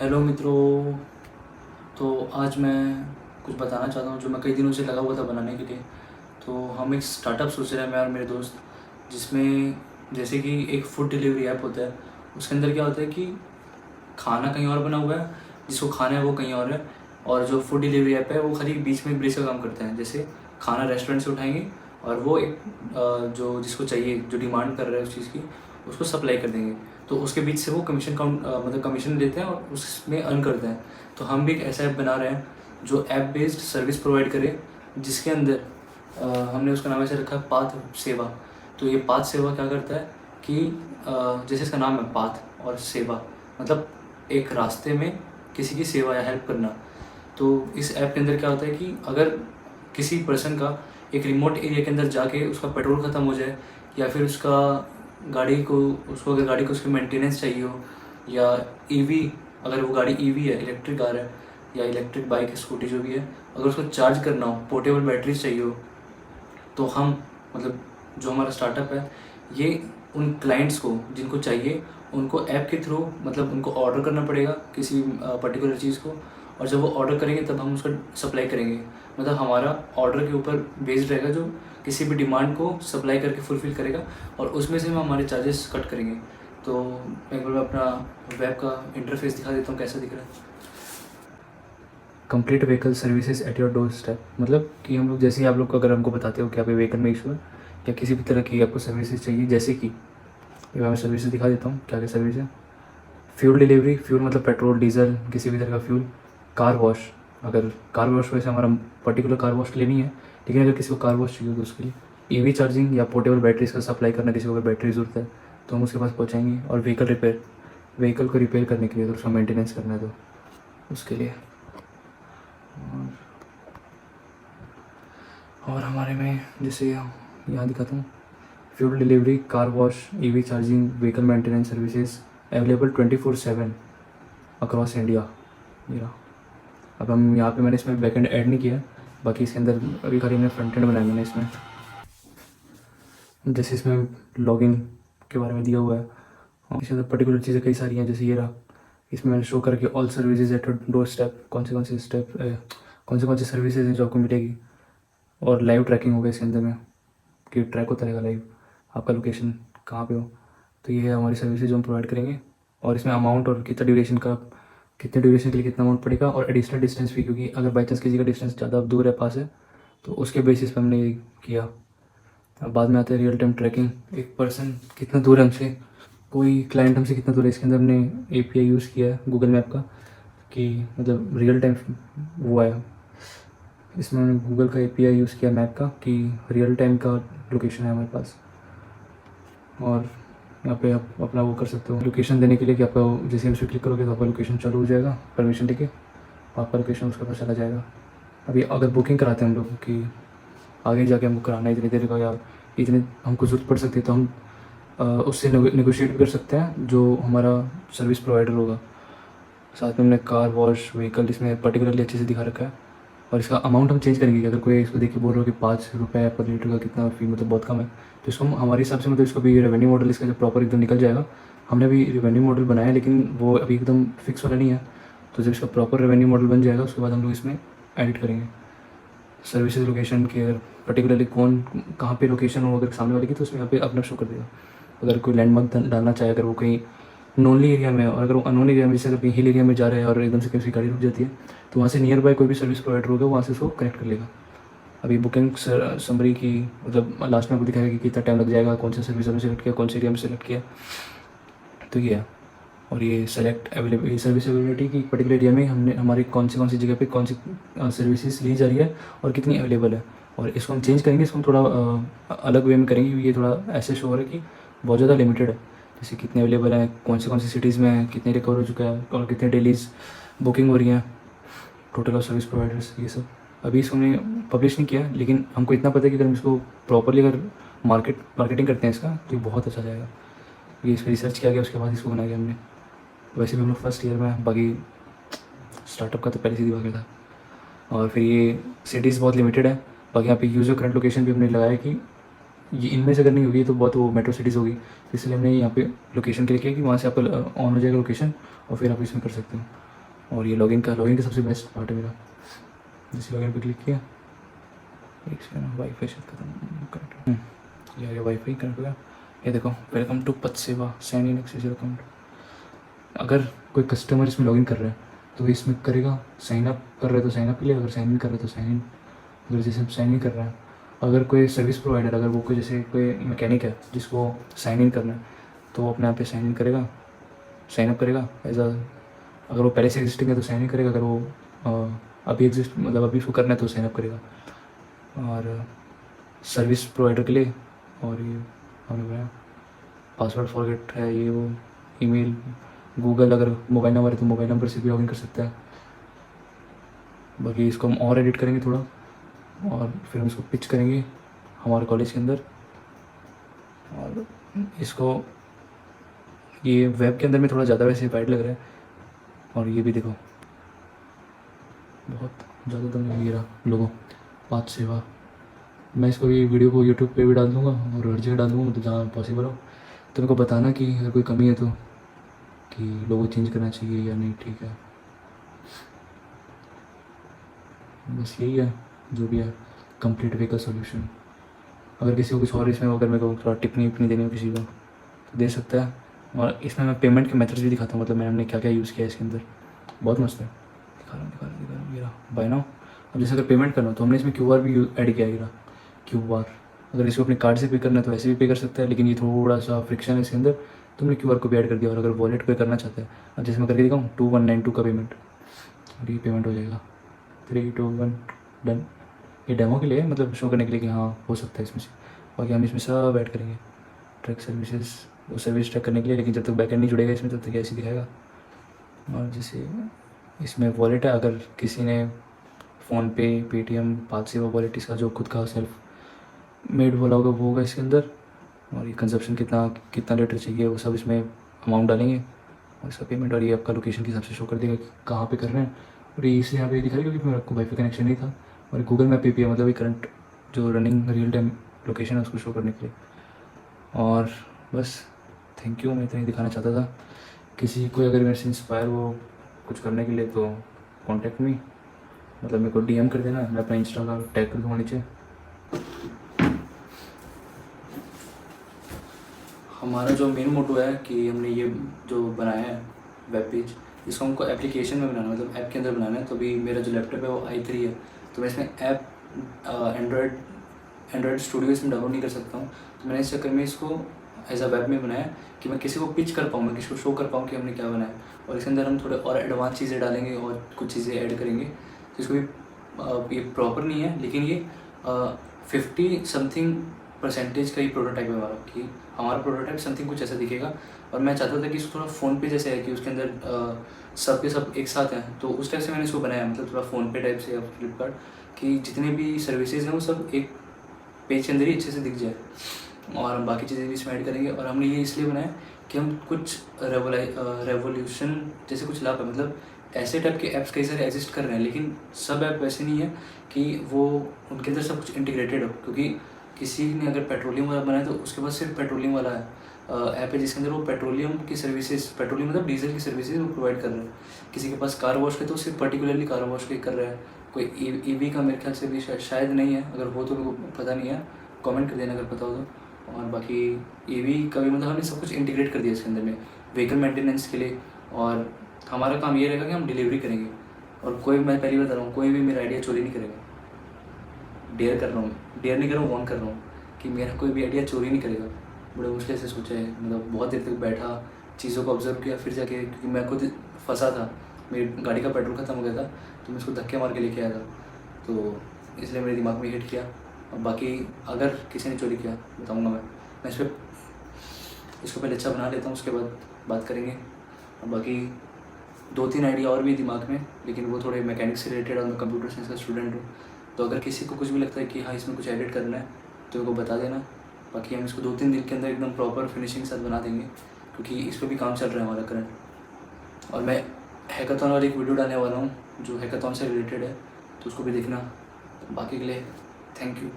Hello मित्रों। तो आज मैं कुछ बताना चाहता हूँ जो मैं कई दिनों से लगा हुआ था बनाने के लिए। तो हम एक स्टार्टअप सोच रहे हैं, मैं और मेरे दोस्त, जिसमें जैसे कि एक फूड डिलीवरी ऐप होता है। उसके अंदर क्या होता है कि खाना कहीं और बना हुआ है, जिसको खाना है वो कहीं और है। और जो फूड डिलीवरी ऐप है वो खाली बीच में ब्रिज का काम करता है। जैसे खाना रेस्टोरेंट से उठाएंगे और वो एक जो जिसको चाहिए, जो डिमांड कर रहा है उस चीज़ की, उसको सप्लाई कर देंगे। तो उसके बीच से वो कमीशन काउंट मतलब कमीशन लेते हैं और उसमें अर्न करते हैं। तो हम भी एक ऐसा ऐप बना रहे हैं जो ऐप बेस्ड सर्विस प्रोवाइड करे, जिसके अंदर हमने उसका नाम ऐसे रखा है पाथ सेवा। तो ये पाथ सेवा क्या करता है कि जैसे इसका नाम है पाथ और सेवा, मतलब एक रास्ते में किसी की सेवा या हेल्प करना। तो इस ऐप के अंदर क्या होता है कि अगर किसी पर्सन का एक रिमोट एरिया के अंदर जाके उसका पेट्रोल ख़त्म हो जाए, या फिर उसको अगर गाड़ी को उसकी मेंटेनेंस चाहिए हो, या ईवी, अगर वो गाड़ी ईवी है, इलेक्ट्रिक कार है या इलेक्ट्रिक बाइक स्कूटी जो भी है, अगर उसको चार्ज करना हो, पोर्टेबल बैटरीज चाहिए हो, तो हम मतलब जो हमारा स्टार्टअप है ये उन क्लाइंट्स को जिनको चाहिए उनको ऐप के थ्रू मतलब उनको ऑर्डर करना पड़ेगा किसी पर्टिकुलर चीज़ को। और जब वो ऑर्डर करेंगे तब हम उसका सप्लाई करेंगे। मतलब हमारा ऑर्डर के ऊपर बेस्ड रहेगा, जो किसी भी डिमांड को सप्लाई करके फुलफ़िल करेगा, और उसमें से हम हमारे चार्जेस कट करेंगे। तो एक बार मैं अपना वेब का इंटरफेस दिखा देता हूँ कैसा दिख रहा है। Complete vehicle services at your door step, मतलब कि हम लोग जैसे ही आप लोग को अगर हमको बताते हो कि आप व्हीकल में इशू है या किसी भी तरह की आपको सर्विसेज चाहिए, जैसे कि मैं सर्विसेज दिखा देता हूँ क्या क्या सर्विस है। फ्यूल डिलीवरी, फ्यूल मतलब पेट्रोल डीजल किसी भी तरह का फ्यूल। कार वॉश, अगर कार वॉश वैसे हमारा पर्टिकुलर कार वॉश लेनी है, लेकिन अगर किसी को कार वॉश चाहिए तो उसके लिए ईवी चार्जिंग या पोर्टेबल बैटरीज का सप्लाई करना, किसी को अगर बैटरी ज़रूरत है तो हम उसके पास पहुँचाएंगे। और व्हीकल रिपेयर, व्हीकल को रिपेयर करने के लिए, तो उसका मेंटेनेंस करना है तो उसके लिए। और हमारे में जैसे यहाँ दिखाता हूँ, fuel delivery, car wash, EV charging, vehicle maintenance services available 24/7 across India. मेरा अब हम यहाँ पे मैंने इसमें बैकएंड ऐड नहीं किया, बाकी इसके अंदर अभी खाली मैंने फ्रंट एंड बनाया मैंने इसमें। जैसे इसमें लॉगिन के बारे में दिया हुआ है, और इसके अंदर पर्टिकुलर चीज़ें कई सारी हैं। जैसे ये रहा, इसमें मैंने शो करके all services at door step, कौन से स्टेप कौन सी सर्विसेज हैं जो आपको मिलेगी। और लाइव ट्रैकिंग होगा इसके अंदर में, कि ट्रैक होता रहेगा लाइव आपका लोकेशन कहाँ पे हो। तो ये है हमारी सर्विसेज जो हम प्रोवाइड करेंगे। और इसमें अमाउंट और कितना ड्यूरेशन का, कितने ड्यूरेशन के लिए कितना अमाउंट पड़ेगा, और एडिशनल डिस्टेंस भी, क्योंकि अगर बाई चांस किसी का डिस्टेंस ज़्यादा दूर है पास है तो उसके बेसिस पे हमने ये किया। अब बाद में आते हैं रियल टाइम ट्रैकिंग, एक पर्सन कितना दूर है हमसे, कोई क्लाइंट हमसे कितना दूर है। इसके अंदर हमने API यूज़ किया है गूगल मैप का, कि मतलब रियल टाइम वो है। इसमें हमने गूगल का API यूज़ किया मैप का, कि रियल टाइम का लोकेशन है हमारे पास। और यहाँ पे आप अपना वो कर सकते हो लोकेशन देने के लिए, कि आपका जैसे उस पर क्लिक करोगे तो आपका लोकेशन चालू हो जाएगा, परमिशन लेके आपका लोकेशन उसके पास चला जाएगा। अभी अगर बुकिंग कराते हैं हम लोग कि आगे जाके हमको कराना है इतनी देर का, या इतने हमको ज़रूरत पड़ सकती है, तो हम उससे नेगोशिएट भी कर सकते हैं जो हमारा सर्विस प्रोवाइडर होगा। साथ में हमने कार वॉश, व्हीकल इसमें पर्टिकुलरली अच्छे से दिखा रखा है। और इसका अमाउंट हम चेंज करेंगे कि अगर कोई इसको देख के बोल रहा हो कि 5 रुपये पर लीटर का कितना फ़ी, मतलब बहुत कम है, तो इसको हम हमारे हिसाब से, मतलब इसको भी रेवेन्यू मॉडल इसका जब प्रॉपर एकदम निकल जाएगा, हमने अभी रेवेन्यू मॉडल बनाया है लेकिन वो अभी एकदम फिक्स वाला नहीं है। तो जब इसका प्रॉपर रेवेन्यू मॉडल बन जाएगा उसके बाद हम लोग इसमें एडिट करेंगे सर्विसेज लोकेशन के, अगर पर्टिकुलरली कौन कहाँ पे लोकेशन हो अगर सामने वाले की, तो उसमें यहाँ पे अपना शो कर देगा। अगर कोई लैंडमार्क डालना चाहे, अगर वो कहीं नोनली एरिया में, और अगर वो अननोन एरिया में, जैसे अगर कहीं हिल एरिया में जा रहे हैं और एकदम से किसी गाड़ी रुक जाती है, तो वहाँ से नियर बाय कोई भी सर्विस प्रोवाइडर होगा वहाँ से उसको कनेक्ट कर लेगा। अभी बुकिंग समरी की मतलब लास्ट में आपको दिखाएगा कि कितना टाइम लग जाएगा, कौन सा सर्विस हमने सेलेक्ट किया, कौन से एरिया में सेलेक्ट किया, तो ये है। और ये सेलेक्ट अवेलेबल सर्विस अवेलेबिलिटी की पर्टिकुलर एरिया में हमने हमारी कौन सी जगह पे कौन सी सर्विसेज ली जा रही है और कितनी अवेलेबल है। और इसको हम चेंज करेंगे, इसको हम थोड़ा अलग वे में करेंगे, क्योंकि ये थोड़ा ऐसे शो हो रहा है कि बहुत ज़्यादा लिमिटेड है। जैसे कितने अवेलेबल हैं, कौन सी सिटीज़ में है, कितने रिकवर हो चुका है, और कितने डेलीज बुकिंग हो रही हैं, टोटल ऑफ सर्विस प्रोवाइडर्स, ये सब। अभी इसको हमने पब्लिश नहीं किया, लेकिन हमको इतना पता है कि अगर हम इसको प्रॉपरली अगर मार्केटिंग करते हैं इसका, तो ये बहुत अच्छा जाएगा। ये इस पर रिसर्च किया गया, उसके बाद इसको बनाया गया हमने। वैसे भी हम लोग फर्स्ट ईयर में हैं, बाकी स्टार्टअप का तो पहले से ही दिमाग था। और फिर ये सिटीज़ बहुत लिमिटेड है, बाकी यहाँ पे यूज़र करंट लोकेशन भी हमने लगाया कि ये इनमें से अगर नहीं होगी तो बहुत वो मेट्रो सिटीज़ होगी, इसलिए हमने यहाँ पे लोकेशन के लिए किया कि वहाँ से आपका ऑन हो जाएगा लोकेशन और फिर आप इसमें कर सकते हो। और ये लॉगिन का सबसे बेस्ट पार्ट है मेरा। जैसे लॉगिन पे क्लिक किया, एक सेकंड, वाईफाई शायद खत्म कनेक्ट, ये आ गया, वाईफाई कनेक्ट हो गया। ये देखो, welcome to Path Seva, sign in access your account. अगर कोई कस्टमर इसमें लॉगिन कर रहा है तो इसमें करेगा, साइन अप कर रहा है तो साइन अप के लिए, अगर साइन इन कर रहा है तो साइन इन, अगर जैसे साइन इन कर रहा है। अगर कोई सर्विस प्रोवाइडर, अगर वो कोई जैसे कोई मैकेनिक है जिसको साइन इन करना है, तो वो अपने आप पे साइन इन करेगा, साइन अप करेगा एज अ, अगर वो पहले से एग्जिस्टिंग है तो साइन इन करेगा, अगर वो अभी एग्जिस्ट मतलब अभी उसको करना है तो साइन अप करेगा। और सर्विस प्रोवाइडर के लिए, और ये हमने बनाया पासवर्ड फॉरगेट है, ये वो, ईमेल, गूगल, अगर मोबाइल नंबर है तो मोबाइल नंबर से भी लॉगिन कर सकता है। बाकी इसको हम और एडिट करेंगे थोड़ा, और फिर हम इसको पिच करेंगे हमारे कॉलेज के अंदर। और इसको ये वेब के अंदर में थोड़ा ज़्यादा वैसे वाइड लग रहा है। और ये भी देखो, बहुत ज़्यादा दम लग रहा लोगों, पाथ सेवा। मैं इसको भी वीडियो को यूट्यूब पे भी डाल दूँगा और हर जगह डाल दूँगा, तो जहाँ पॉसिबल हो तो मेरे को बताना कि अगर कोई कमी है तो, कि लोगो चेंज करना चाहिए या नहीं। ठीक है, बस यही है जो भी है कंप्लीट व्हीकल सॉल्यूशन। अगर किसी को कुछ और इसमें, अगर मेरे को थोड़ा टिप्पणी विप्पणी देनी हो किसी को तो दे सकता है। और इसमें मैं पेमेंट के मेथड्स भी दिखाता हूँ, मतलब हमने क्या क्या यूज़ किया है इसके अंदर, बहुत मस्त है। दिखा रहा हूँ ये रहा बाय नाउ। अब जैसे अगर पेमेंट करना हो तो हमने इसमें QR भी ऐड किया है, ये रहा QR। अगर इसको अपने कार्ड से पे करना है तो वैसे भी पे कर सकता है, लेकिन ये थोड़ा सा फ्रिक्शन है इसके अंदर, तो हमने QR को भी ऐड कर दिया। और अगर वॉलेट पे करना चाहते हैं, अब जैसे मैं करके दिखाऊँ 2192 का पेमेंट, और ये पेमेंट हो जाएगा 3 2 1 डन। ये डेमो के लिए, मतलब शो करने के लिए कि हाँ हो सकता है इसमें से। बाकी हम इसमें सब ऐड करेंगे, ट्रैक सर्विसेज, वो सर्विस ट्रैक करने के लिए, लेकिन जब तक बैकएंड नहीं जुड़ेगा इसमें तब तक ऐसे दिखाएगा। और जैसे इसमें वॉलेट है, अगर किसी ने फ़ोनपे, पेटीएम, पाथ सेवा वॉलेट, इसका जो खुद का सेल्फ मेड वाला होगा वो होगा इसके अंदर। और ये कंजप्शन कितना कितना लीटर चाहिए वो सब इसमें अमाउंट डालेंगे, और इसका पेमेंट, और ये आपका लोकेशन के हिसाब से शो कर देगा कि कहाँ पे कर रहे हैं। और ये इसलिए यहाँ पे दिखाई, क्योंकि मेरे को वाईफाई कनेक्शन नहीं था, और गूगल मैप पे भी है, मतलब ये करंट जो रनिंग रियल टाइम लोकेशन है उसको शो करने के लिए। और बस थैंक यू, मैं इतना ही दिखाना चाहता था। किसी को अगर मेरे से इंस्पायर हो कुछ करने के लिए तो कॉन्टैक्ट मी, मतलब मेरे को DM कर देना, मैं अपना इंस्टा का टैग कर दूँगा नीचे। हमारा जो मेन मोटो है कि हमने ये जो बनाया है वेब पेज, इसको हमको एप्लीकेशन में बनाना है, मतलब ऐप के अंदर बनाना है। तो अभी मेरा जो लैपटॉप है वो i3 है, तो मैं इसमें ऐप एंड्रॉयड स्टूडियो इसमें डाउनलोड नहीं कर सकता हूँ। तो मैंने इस चक्कर में इसको एज अ वेब में बनाया कि मैं किसी को पिच कर पाऊँ, मैं किसी को शो कर पाऊँ कि हमने क्या बनाया। और इसके अंदर हम थोड़े और एडवांस चीज़ें डालेंगे और कुछ चीज़ें ऐड करेंगे। तो इसको भी ये प्रॉपर नहीं है, लेकिन ये 50 समथिंग % का ही प्रोटोटाइप है हमारा, कि हमारा प्रोटोटाइप समथिंग कुछ ऐसा दिखेगा। और मैं चाहता था कि इसको थोड़ा फ़ोन पे जैसे है कि उसके अंदर सब के सब एक साथ हैं, तो उस टाइप से मैंने इसको बनाया, मतलब थोड़ा फ़ोन पे टाइप से या फ्लिपकार्ट, कि जितने भी सर्विसेज हैं वो सब एक पेज के अंदर ही अच्छे से दिख जाए। और हम बाकी चीज़ें भी इसमें ऐड करेंगे। और हमने ये इसलिए बनाया कि हम कुछ रेवोल्यूशन जैसे कुछ लाभ है, मतलब ऐसे टाइप के ऐप्स कई सारे एग्जिस्ट कर रहे हैं, लेकिन सब ऐप वैसे नहीं है कि वो उनके अंदर सब कुछ इंटीग्रेटेड हो। क्योंकि किसी ने अगर पेट्रोलियम वाला बनाया तो उसके पास सिर्फ पेट्रोलियम वाला है ऐप है, जिसके अंदर वो पेट्रोलियम की सर्विसेज, पेट्रोलियम मतलब डीजल की सर्विसेज वो प्रोवाइड कर रहे हैं। किसी के पास कार वॉश का तो सिर्फ पर्टिकुलरली कार वॉश का ही कर रहा है। कोई EV का मेरे ख्याल से भी शायद नहीं है, अगर हो तो मेरे को पता नहीं है, कमेंट कर देना अगर पता हो तो। और बाकी EV का भी मतलब हमने सब कुछ इंटीग्रेट कर दिया इसके अंदर में, व्हीकल मेंटेनेंस के लिए। और हमारा काम ये रहेगा कि हम डिलीवरी करेंगे। और कोई, मैं पहली बता रहा हूँ, कोई भी मेरा आइडिया चोरी नहीं करेगा। डेयर कर रहा हूँ, डेयर नहीं कर रहा हूँ, वॉर्न कर रहा हूँ कि मेरा कोई भी आइडिया चोरी नहीं करेगा। बड़े मुश्किल से सोचा है, मतलब बहुत देर तक बैठा, चीज़ों को ऑब्जर्व किया, फिर जाके, क्योंकि मैं खुद फंसा था, मेरी गाड़ी का पेट्रोल ख़त्म हो गया था, तो मैं उसको धक्के मार के लेके आया था, तो इसलिए मेरे दिमाग में हिट किया। और बाकी अगर किसी ने चोरी किया बताऊँगा मैं इसको पहले अच्छा बना लेता हूँ, उसके बाद बात करेंगे। और बाकी 2-3 आइडिया और भी दिमाग में, लेकिन वो थोड़े मैकेनिक्स से रिलेटेड, और मैं कंप्यूटर साइंस का स्टूडेंट हूँ। तो अगर किसी को कुछ भी लगता है कि हाँ इसमें कुछ एडिट करना है तो मेरे को बता देना। बाकी हम इसको 2-3 दिन के अंदर एकदम प्रॉपर फिनिशिंग के साथ बना देंगे, क्योंकि इस पर भी काम चल रहा है हमारा करंट। और मैं हैकाथॉन वाली एक वीडियो डालने वाला हूँ जो हैकाथॉन से रिलेटेड है, तो उसको भी देखना। बाकी के लिए थैंक यू।